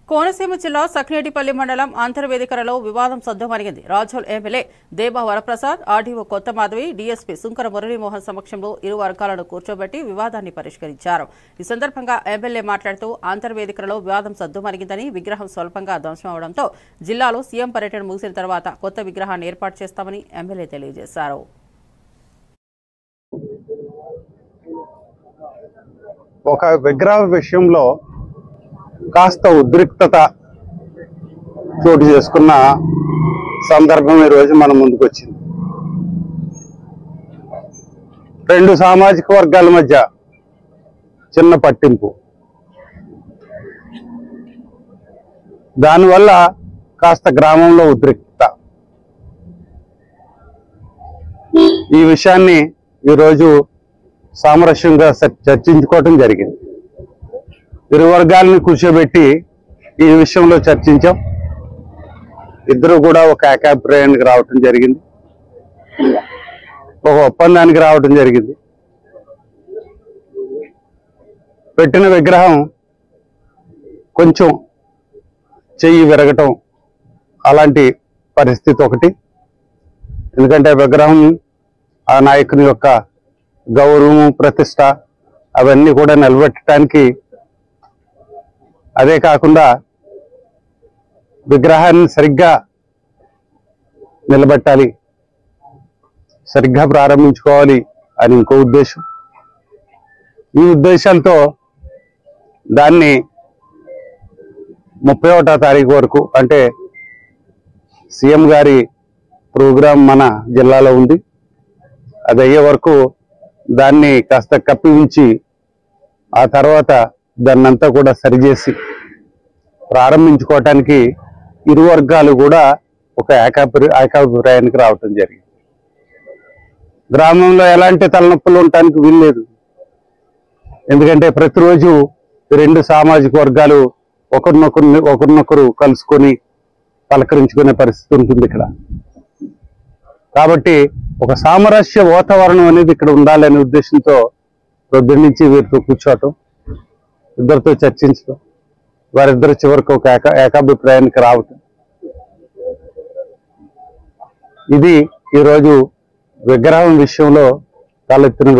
కోనసీమ జిల్లా సఖినేటిపల్లి మండలం అంతర్వేదికరలో వివాదం సద్దుమణిగింది. రాజోల్ ఎమ్మెల్యే దేబా వరప్రసాద్, ఆర్డీఓ కొత్త మాధవి, డీఎస్పీ సుంకర మురళీమోహన్ సమక్షంలో ఇరు వర్గాలను కూర్చోబెట్టి వివాదాన్ని పరిష్కరించారు. ఈ సందర్భంగా ఎమ్మెల్యే మాట్లాడుతూ అంతర్వేదికరలో వివాదం సద్దుమణిగిందని, విగ్రహం స్వల్పంగా ధ్వంసమవడంతో జిల్లాలో సీఎం పర్యటన ముగిసిన తర్వాత కొత్త విగ్రహాన్ని ఏర్పాటు చేస్తామని ఎమ్మెల్యే తెలియజేశారు. ఒక విగ్రహ విషయంలో కాస్త ఉద్రిక్తత చోటు చేసుకున్న సందర్భం ఈరోజు మన ముందుకు వచ్చింది. రెండు సామాజిక వర్గాల మధ్య చిన్న పట్టింపు, దానివల్ల కాస్త గ్రామంలో ఉద్రిక్తత. ఈ విషయాన్ని ఈరోజు సామరస్యంగా చర్చించుకోవటం జరిగింది. ఇరు వర్గాలను కూర్చోబెట్టి ఈ విషయంలో చర్చించాం. ఇద్దరు కూడా ఒక ఏకాభిప్రాయానికి రావటం జరిగింది, ఒక ఒప్పందానికి రావటం జరిగింది. పెట్టిన విగ్రహం కొంచెం చెయ్యి విరగటం అలాంటి పరిస్థితి ఒకటి. ఎందుకంటే విగ్రహం ఆ నాయకుని యొక్క గౌరవం, ప్రతిష్ట అవన్నీ కూడా నిలబెట్టడానికి, అదే కాకుండా విగ్రహాన్ని సరిగ్గా నిలబెట్టాలి, సరిగ్గా ప్రారంభించుకోవాలి అని ఇంకో ఉద్దేశం. ఈ ఉద్దేశాలతో దాన్ని 31వ తారీఖు వరకు, అంటే సీఎం గారి ప్రోగ్రాం మన జిల్లాలో ఉంది, అది అయ్యే వరకు దాన్ని కాస్త కప్పి ఉంచి ఆ తర్వాత దాన్నంతా కూడా సరిచేసి ప్రారంభించుకోవటానికి ఇరు వర్గాలు కూడా ఒక ఏకాభిప్రాయానికి రావటం జరిగింది. గ్రామంలో ఎలాంటి తలనొప్పులు ఉండటానికి వీల్లేదు. ఎందుకంటే ప్రతిరోజు రెండు సామాజిక వర్గాలు ఒకరినొకరు కలుసుకొని పలకరించుకునే పరిస్థితి ఉంటుంది ఇక్కడ. కాబట్టి ఒక సామరస్య వాతావరణం అనేది ఇక్కడ ఉండాలనే ఉద్దేశంతో పొద్దున్న నుంచి వీరితో కూర్చోవటం, ఇద్దరితో చర్చించడం, వారిద్దరు చివరికి ఒక ఏకాభిప్రాయానికి రావటం, ఇది ఈరోజు విగ్రహం విషయంలో తలెత్తిన